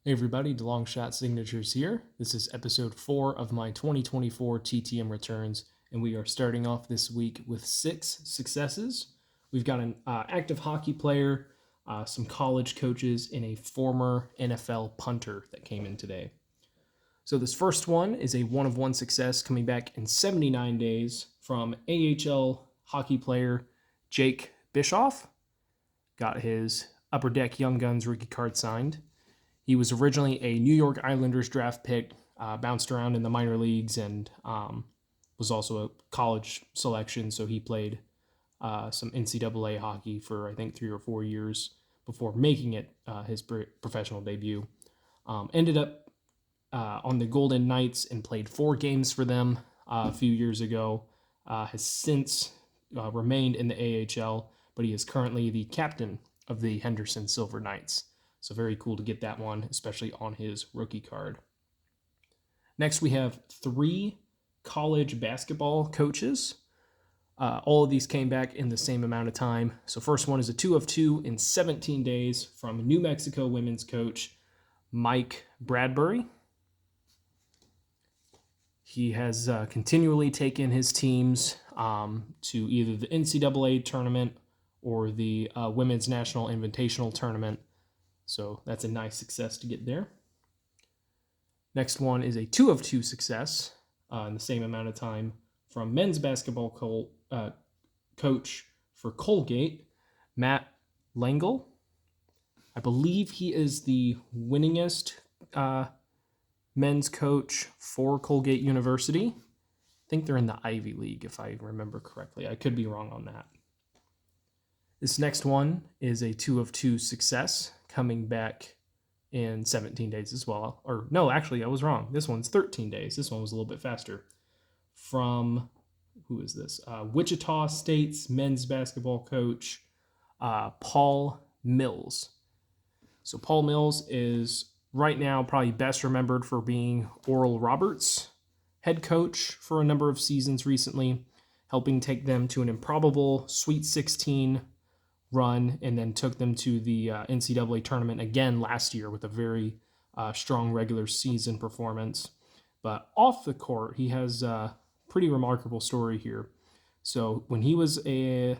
Hey everybody, DeLong Shot Signatures here. This is episode 4 of my 2024 TTM returns, and we are starting off this week with 6 successes. We've got an active hockey player, some college coaches, and a former NFL punter that came in today. So this first one is a 1-of-1 success coming back in 79 days from AHL hockey player Jake Bischoff. Got his Upper Deck Young Guns rookie card signed. He was originally a New York Islanders draft pick, bounced around in the minor leagues, and was also a college selection. So he played some NCAA hockey for, I think, 3 or 4 years before making it his professional debut. Ended up on the Golden Knights and played 4 games for them a few years ago. Has since remained in the AHL, but he is currently the captain of the Henderson Silver Knights. So very cool to get that one, especially on his rookie card. Next, we have 3 college basketball coaches. All of these came back in the same amount of time. So first one is a 2-of-2 in 17 days from New Mexico women's coach Mike Bradbury. He has continually taken his teams to either the NCAA tournament or the Women's National Invitational Tournament. So that's a nice success to get there. Next one is a 2-of-2 success in the same amount of time from men's basketball coach for Colgate, Matt Langle. I believe he is the winningest men's coach for Colgate University. I think they're in the Ivy League, if I remember correctly. I could be wrong on that. This next one is a 2-of-2 success coming back in 17 days as well. Or no, actually, I was wrong. This one's 13 days. This one was a little bit faster. From, who is this? Wichita State's men's basketball coach, Paul Mills. So Paul Mills is right now probably best remembered for being Oral Roberts' head coach for a number of seasons recently, helping take them to an improbable Sweet 16 run, and then took them to the NCAA tournament again last year with a very strong regular season performance. But off the court, he has a pretty remarkable story here. So when he was a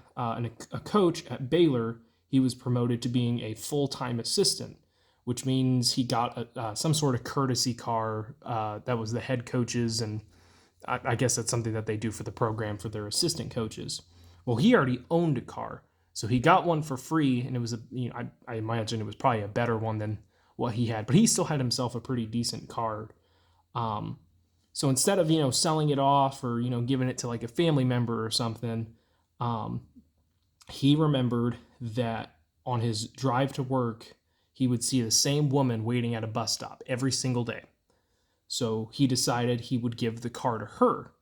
coach at Baylor, he was promoted to being a full-time assistant, which means he got some sort of courtesy car that was the head coaches, and I guess that's something that they do for the program for their assistant coaches. Well, he already owned a car. So he got one for free, and it was I imagine it was probably a better one than what he had, but he still had himself a pretty decent card. So instead of selling it off or giving it to like a family member or something, he remembered that on his drive to work he would see the same woman waiting at a bus stop every single day. So he decided he would give the car to her.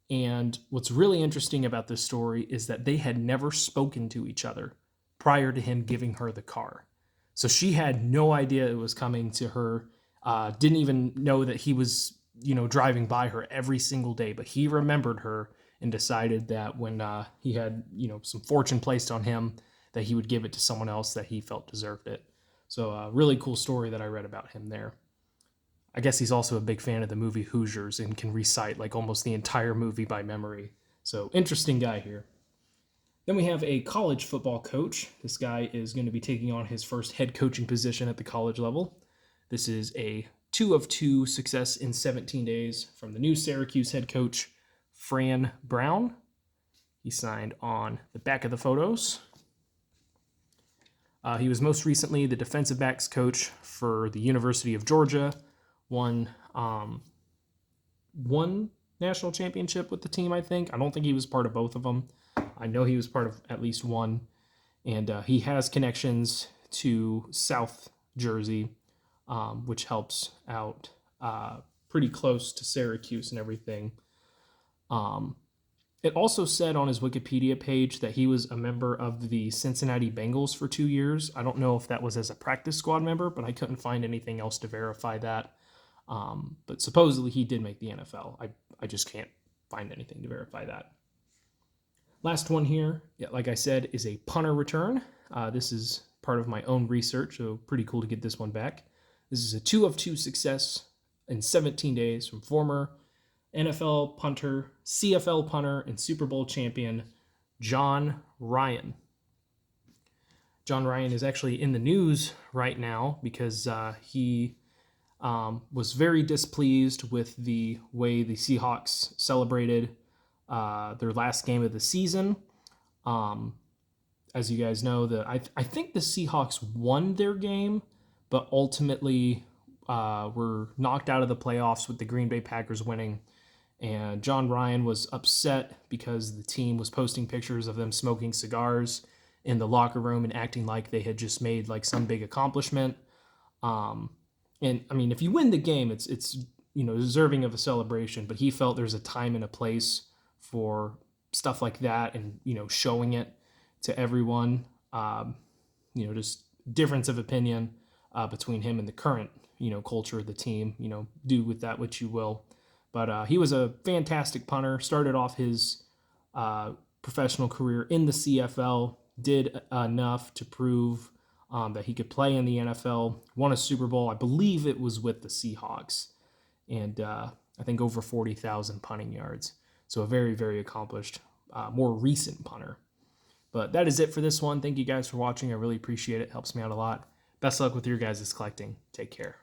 And what's really interesting about this story is that they had never spoken to each other prior to him giving her the car. So she had no idea it was coming to her, didn't even know that he was, driving by her every single day. But he remembered her and decided that when he had, some fortune placed on him, that he would give it to someone else that he felt deserved it. So a really cool story that I read about him there. I guess he's also a big fan of the movie Hoosiers and can recite like almost the entire movie by memory. So interesting guy here. Then we have a college football coach. This guy is going to be taking on his first head coaching position at the college level. This is a 2-of-2 success in 17 days from the new Syracuse head coach, Fran Brown. He signed on the back of the photos. He was most recently the defensive backs coach for the University of Georgia. Won one national championship with the team, I think. I don't think he was part of both of them. I know he was part of at least one. And he has connections to South Jersey, which helps out pretty close to Syracuse and everything. It also said on his Wikipedia page that he was a member of the Cincinnati Bengals for 2 years. I don't know if that was as a practice squad member, but I couldn't find anything else to verify that. But supposedly he did make the NFL. I just can't find anything to verify that. Last one here, like I said, is a punter return. This is part of my own research, so pretty cool to get this one back. This is a 2 of 2 success in 17 days from former NFL punter, CFL punter, and Super Bowl champion John Ryan. John Ryan is actually in the news right now because he was very displeased with the way the Seahawks celebrated their last game of the season. As you guys know, I think the Seahawks won their game, but ultimately were knocked out of the playoffs with the Green Bay Packers winning. And John Ryan was upset because the team was posting pictures of them smoking cigars in the locker room and acting like they had just made like some big accomplishment. And I mean, if you win the game, it's deserving of a celebration. But he felt there's a time and a place for stuff like that, and showing it to everyone. Just difference of opinion between him and the current culture of the team. Do with that what you will. But he was a fantastic punter. Started off his professional career in the CFL. Did enough to prove that he could play in the NFL. Won a Super Bowl. I believe it was with the Seahawks. And I think over 40,000 punting yards. So a very, very accomplished, more recent punter. But that is it for this one. Thank you guys for watching. I really appreciate it. Helps me out a lot. Best luck with your guys' collecting. Take care.